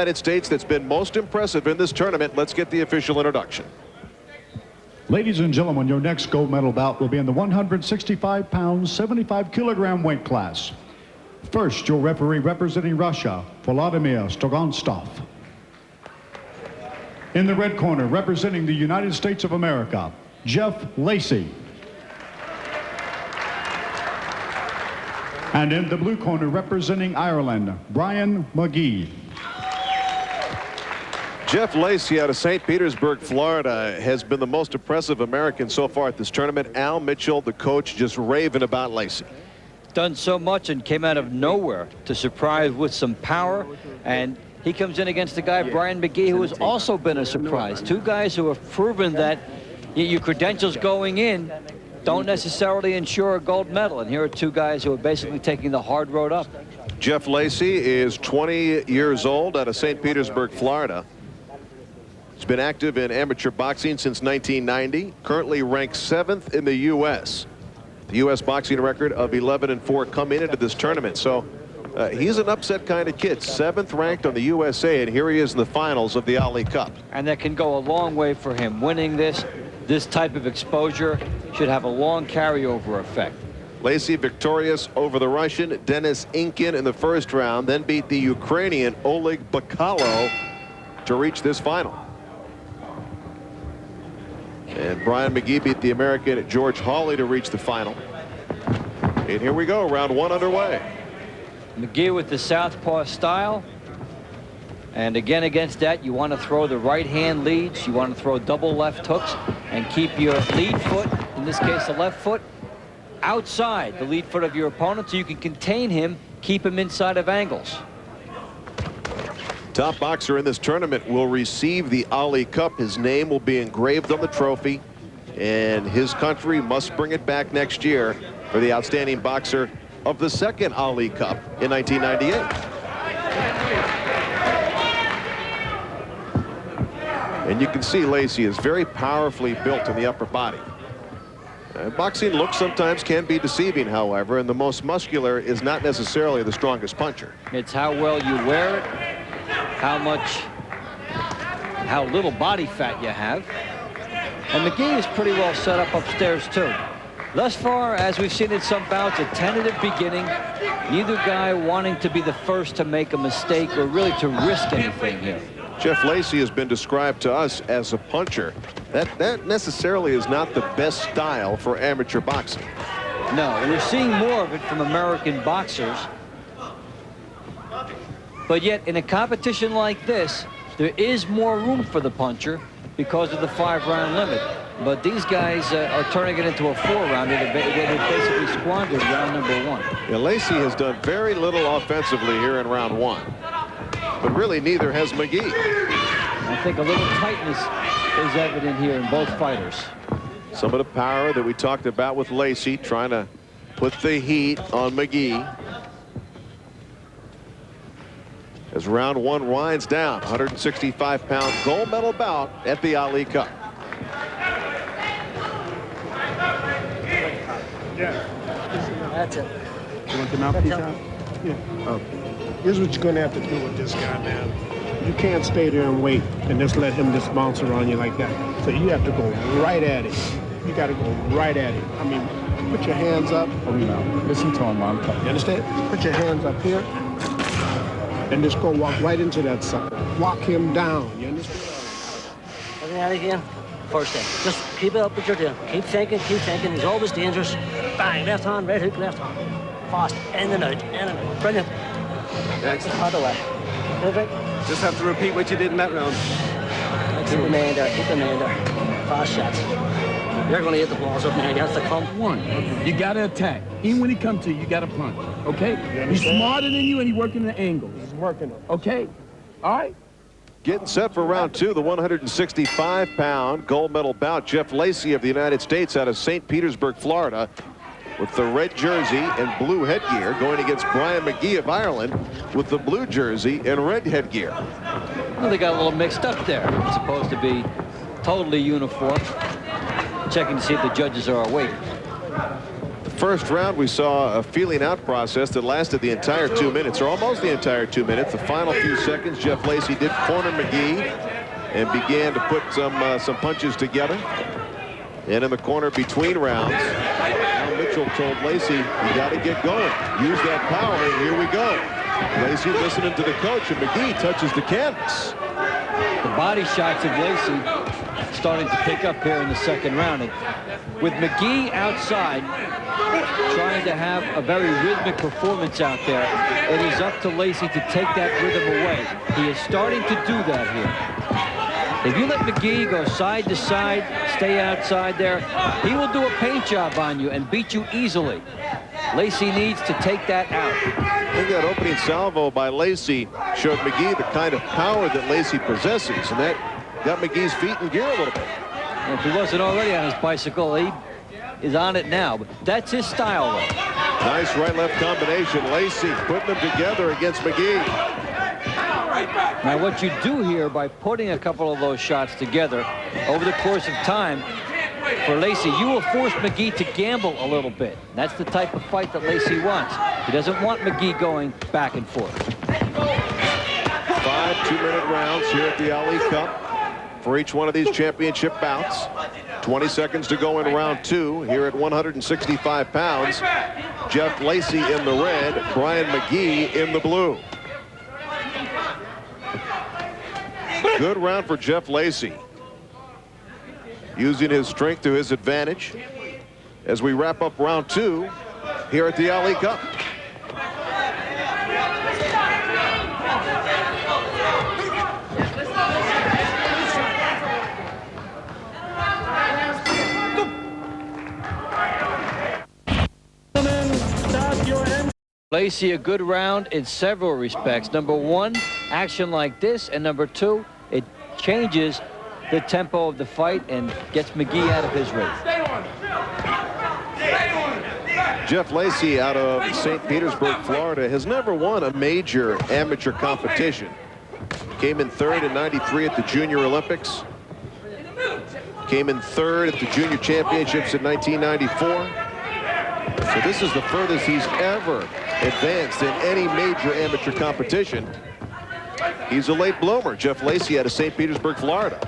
United States that's been most impressive in this tournament. Let's get the official introduction. Ladies and gentlemen, your next gold medal bout will be in the 165-pound, 75-kilogram weight class. First, your referee representing Russia, Volodymyr Stroganstov. In the red corner, representing the United States of America, Jeff Lacy. And in the blue corner, representing Ireland, Brian Magee. Jeff Lacy out of St. Petersburg, Florida, has been the most impressive American so far at this tournament. Al Mitchell, the coach, just raving about Lacy. Done so much and came out of nowhere to surprise with some power. And he comes in against the guy, Brian Magee, who has also been a surprise. Two guys who have proven that your credentials going in don't necessarily ensure a gold medal. And here are two guys who are basically taking the hard road up. Jeff Lacy is 20 years old out of St. Petersburg, Florida. He's been active in amateur boxing since 1990, currently ranked 7th in the U.S. The U.S. boxing record of 11-4 coming into this tournament. So he's an upset kind of kid, 7th ranked on the USA, and here he is in the finals of the Ali Cup. And that can go a long way for him. Winning this type of exposure should have a long carryover effect. Lacy victorious over the Russian Denis Inkin in the first round, then beat the Ukrainian Oleg Bakalo to reach this final. And Brian Magee beat the American George Hawley to reach the final. And here we go, round one underway. Magee with the southpaw style. And again, against that, you want to throw the right hand leads. You want to throw double left hooks and keep your lead foot, in this case the left foot, outside the lead foot of your opponent so you can contain him, keep him inside of angles. Top boxer in this tournament will receive the Ali Cup. His name will be engraved on the trophy, and his country must bring it back next year for the outstanding boxer of the second Ali Cup in 1998. And you can see Lacy is very powerfully built in the upper body. Boxing looks sometimes can be deceiving, however, and the most muscular is not necessarily the strongest puncher. It's how well you wear it, how little body fat you have. And Magee is pretty well set up upstairs too. Thus far, as we've seen in some bouts, a tentative beginning, neither guy wanting to be the first to make a mistake or really to risk anything here. Jeff Lacy has been described to us as a puncher. That necessarily is not the best style for amateur boxing. No, we're seeing more of it from American boxers. But yet, in a competition like this, there is more room for the puncher because of the 5-round limit. But these guys are turning it into a 4-rounder. They basically squandered round number 1. Yeah, Lacy has done very little offensively here in round 1. But really, neither has Magee. I think a little tightness is evident here in both fighters. Some of the power that we talked about with Lacy, trying to put the heat on Magee. As round 1 winds down, 165-pound gold medal bout at the Ali Cup. Yeah. That's it. You want the mouthpiece out? Yeah. Oh. Here's what you're going to have to do with this guy, man. You can't stay there and wait and just let him just bounce around you like that. So you have to go right at it. You got to go right at it. I mean, put your hands up. Oh, you know, listen to him, Mom. You understand? Put your hands up here and just go walk right into that sucker. Walk him down. You understand? Looking at it again. First thing, just keep it up what you're doing. Keep thinking, keep thinking. He's always dangerous. Bang, left hand, right hook, left hand. Fast, in and out, in and out. Brilliant. Excellent. Hard away. Perfect. Just have to repeat what you did in that round. Keep the man there, keep the man there. Fast shots. You're going to hit the balls up now. He has to come. You got to attack. Even when he comes to you, you got to punch. Okay? He's smarter than you, and he's working the angles. He's working it. Okay? All right? Getting set for round 2, the 165-pound gold medal bout. Jeff Lacy of the United States out of St. Petersburg, Florida, with the red jersey and blue headgear, going against Brian Magee of Ireland with the blue jersey and red headgear. Well, they got a little mixed up there. It's supposed to be totally uniform. Checking to see if the judges are awake. The first round, we saw a feeling out process that lasted the entire 2 minutes, or almost the entire 2 minutes. The final few seconds, Jeff Lacy did corner Magee and began to put some punches together. And in the corner between rounds, Al Mitchell told Lacy, you got to get going. Use that power, and here we go. Lacy listening to the coach, and Magee touches the canvas. The body shots of Lacy starting to pick up here in the second round. And with Magee outside, trying to have a very rhythmic performance out there, it is up to Lacy to take that rhythm away. He is starting to do that here. If you let Magee go side to side, stay outside there, he will do a paint job on you and beat you easily. Lacy needs to take that out. I think that opening salvo by Lacy showed Magee the kind of power that Lacy possesses, and that got Magee's feet in gear a little bit. And if he wasn't already on his bicycle, he is on it now. But that's his style, though. Nice right-left combination. Lacy putting them together against Magee. Now, what you do here by putting a couple of those shots together over the course of time, for Lacy, you will force Magee to gamble a little bit. That's the type of fight that Lacy wants. He doesn't want Magee going back and forth. 5 2-minute rounds here at the Ali Cup for each one of these championship bouts. 20 seconds to go in round 2 here at 165 pounds. Jeff Lacy in the red, Brian Magee in the blue. Good round for Jeff Lacy, using his strength to his advantage as we wrap up round 2 here at the Ali Cup. Lacy, a good round in several respects. Number one, action like this, and number two, it changes the tempo of the fight and gets Magee out of his rhythm. Jeff Lacy out of St. Petersburg, Florida, has never won a major amateur competition. Came in third in '93 at the Junior Olympics. Came in third at the Junior Championships in 1994. So this is the furthest he's ever advanced in any major amateur competition. He's a late bloomer, Jeff Lacy out of St. Petersburg, Florida.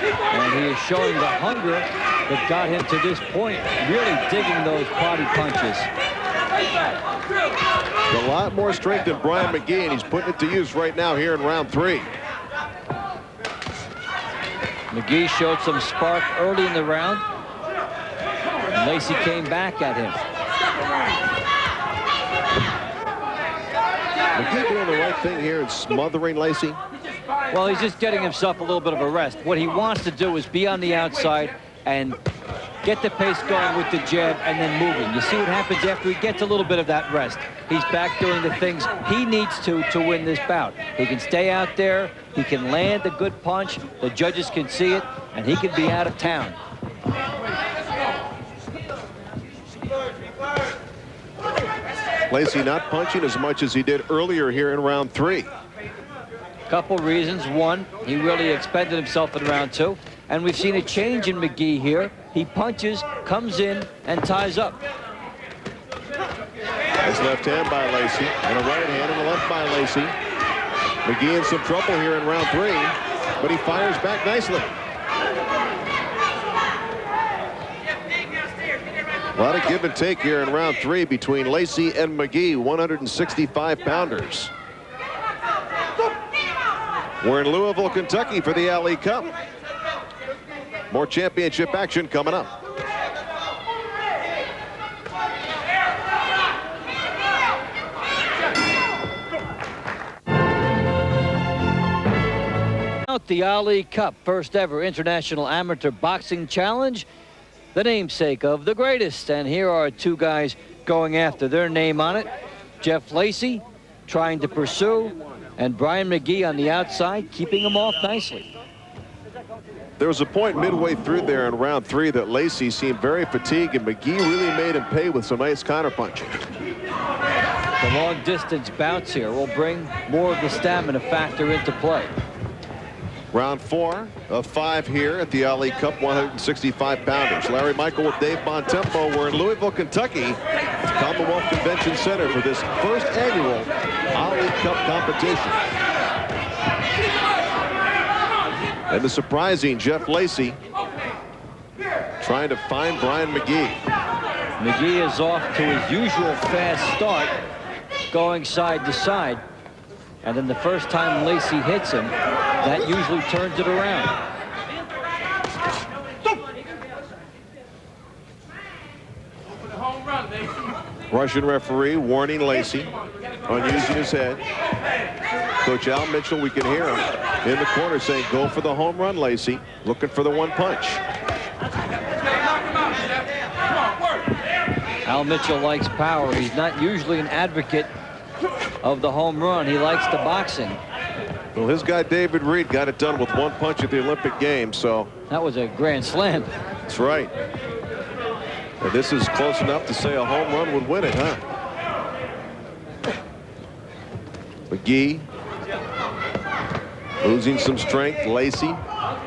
And he is showing the hunger that got him to this point, really digging those body punches. A lot more strength than Brian Magee, and he's putting it to use right now here in round 3. Magee showed some spark early in the round, and Lacy came back at him. Magee doing the right thing here and smothering Lacy. Well, he's just getting himself a little bit of a rest. What he wants to do is be on the outside and get the pace going with the jab and then moving. You see what happens after he gets a little bit of that rest. He's back doing the things he needs to win this bout. He can stay out there, he can land a good punch, the judges can see it, and he can be out of town. Lacy not punching as much as he did earlier here in round 3. Couple reasons. One, he really expended himself in round 2, and we've seen a change in Magee here. He punches, comes in, and ties up. Nice left hand by Lacy, and a right hand and a left by Lacy. Magee in some trouble here in round 3, but he fires back nicely. A lot of give and take here in round 3 between Lacy and Magee, 165-pounders. We're in Louisville, Kentucky for the Ali Cup. More championship action coming up. The Ali Cup, first ever International Amateur Boxing Challenge, the namesake of the greatest. And here are two guys going after their name on it. Jeff Lacy trying to pursue, and Brian Magee on the outside, keeping him off nicely. There was a point midway through there in round 3 that Lacy seemed very fatigued, and Magee really made him pay with some nice counterpunching. The long distance bounce here will bring more of the stamina factor into play. Round 4 of 5 here at the Ali Cup 165-pounders. Larry Michael with Dave Bontempo. We're in Louisville, Kentucky, Commonwealth Convention Center for this first annual Ali Cup competition. And the surprising Jeff Lacy trying to find Brian Magee. Magee is off to his usual fast start, going side to side. And then the first time Lacy hits him, that usually turns it around. Russian referee warning Lacy on using his head. Coach Al Mitchell, we can hear him in the corner saying, go for the home run, Lacy. Looking for the one punch. Al Mitchell likes power. He's not usually an advocate of the home run. He likes the boxing. Well, his guy David Reed got it done with one punch at the Olympic Games, so. That was a grand slam. That's right. And this is close enough to say a home run would win it, huh? Magee losing some strength. Lacy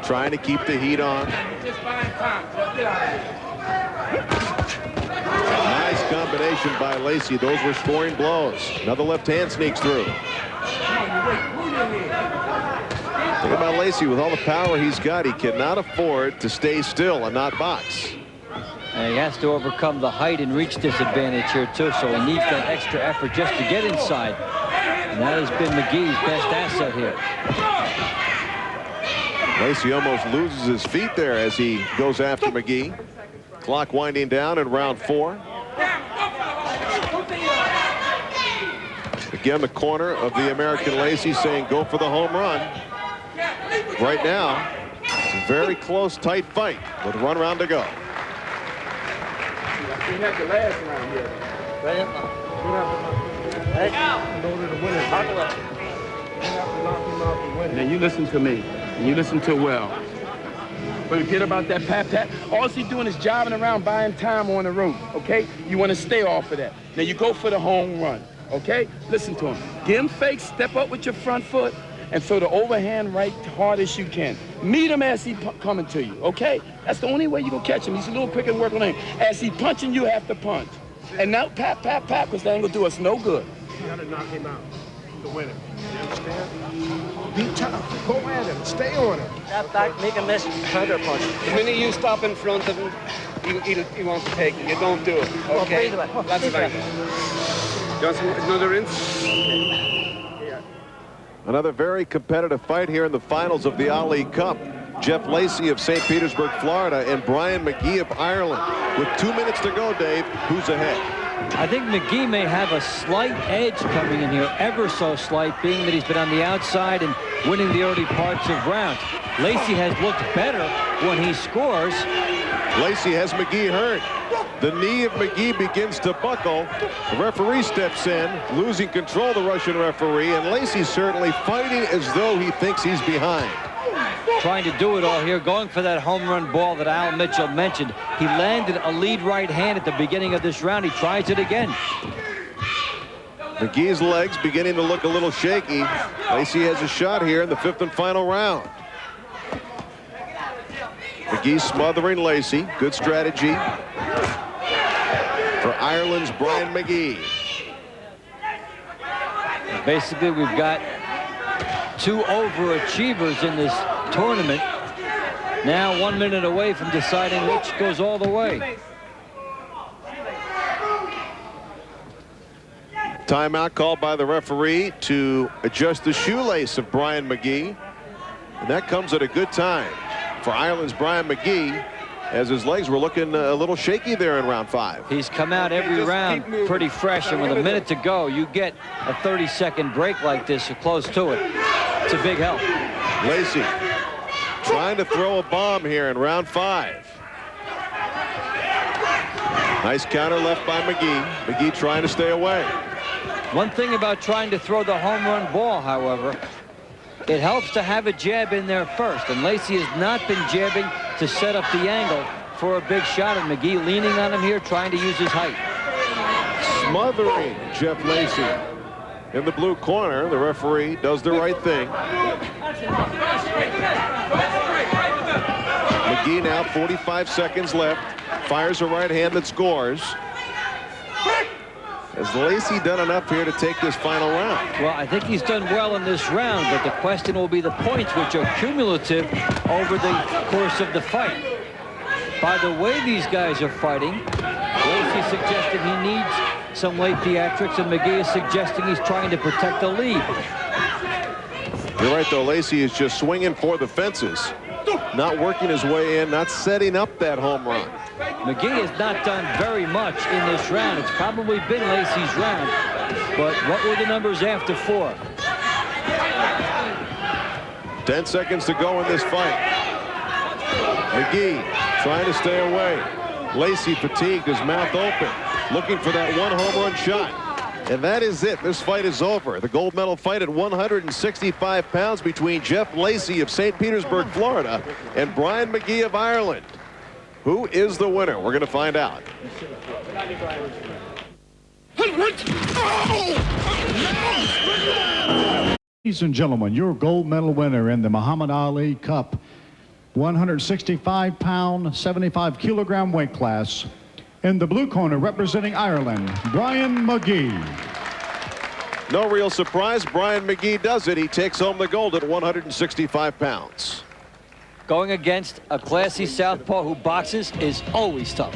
trying to keep the heat on. Nice combination by Lacy. Those were scoring blows. Another left hand sneaks through. Think about Lacy. With all the power he's got, he cannot afford to stay still and not box. And he has to overcome the height and reach disadvantage here too, so he needs that extra effort just to get inside. And that has been Magee's best asset here. Lacy almost loses his feet there as he goes after Magee. Clock winding down in round 4. Again, the corner of the American Lacy saying go for the home run. Right now, it's a very close, tight fight with 1 round to go. We have the last round here. Brilliant. Now you listen to me, and you listen to well. Forget about that pat. All he's doing is jogging around buying time on the road, okay? You want to stay off of that. Now you go for the home run, okay? Listen to him. Give him fake, step up with your front foot, and throw the overhand right hard as you can. Meet him as he's coming to you, okay? That's the only way you're going to catch him. He's a little quicker to work on him. As he's punching, you have to punch. And now pat, because that ain't going to do us no good. You got to knock him out to win it. You understand? Be tough. Go at him. Stay on him. Step back, make a miss, counter punch. The minute you stop in front of him, he wants to take it. You don't do it. Okay? That's fine. Johnson, another rinse. Another very competitive fight here in the finals of the Ali Cup. Jeff Lacy of St. Petersburg, Florida, and Brian Magee of Ireland. With 2 minutes to go, Dave, who's ahead? I think Magee may have a slight edge coming in here, ever so slight, being that he's been on the outside and winning the early parts of rounds. Lacy has looked better when he scores. Lacy has Magee hurt. The knee of Magee begins to buckle. The referee steps in, losing control, the Russian referee, and Lacy certainly fighting as though he thinks he's behind. Trying to do it all here, going for that home run ball that Al Mitchell mentioned. He landed a lead right hand at the beginning of this round. He tries it again. Magee's legs beginning to look a little shaky. Lacy has a shot here in the 5th and final round. Magee smothering Lacy. Good strategy for Ireland's Brian Magee. Basically, we've got 2 overachievers in this tournament. Now 1 minute away from deciding which goes all the way. Timeout called by the referee to adjust the shoelace of Brian Magee. And that comes at a good time for Ireland's Brian Magee, as his legs were looking a little shaky there in round 5. He's come out every round pretty fresh, and with a minute to go, you get a 30-second break like this or close to it. It's a big help. Lacy trying to throw a bomb here in round 5. Nice counter left by Magee. Magee trying to stay away. One thing about trying to throw the home run ball, however, it helps to have a jab in there first, and Lacy has not been jabbing to set up the angle for a big shot, and Magee leaning on him here, trying to use his height. Smothering Jeff Lacy in the blue corner. The referee does the right thing. Magee now 45 seconds left. Fires a right hand that scores. Has Lacy done enough here to take this final round? Well, I think he's done well in this round, but the question will be the points, which are cumulative over the course of the fight. By the way these guys are fighting, Lacy suggesting he needs some late theatrics, and Magee is suggesting he's trying to protect the lead. You're right, though. Lacy is just swinging for the fences. Not working his way in, not setting up that home run. Magee has not done very much in this round. It's probably been Lacy's round, but what were the numbers after 4? 10 seconds to go in this fight. Magee trying to stay away. Lacy fatigued, his mouth open, looking for that one home run shot. And that is it. This fight is over. The gold medal fight at 165 pounds between Jeff Lacy of St. Petersburg, Florida, and Brian Magee of Ireland. Who is the winner? We're going to find out. Ladies and gentlemen, your gold medal winner in the Muhammad Ali Cup 165-pound, 75-kilogram weight class. In the blue corner, representing Ireland, Brian Magee. No real surprise. Brian Magee does it. He takes home the gold at 165 pounds. Going against a classy southpaw who boxes is always tough.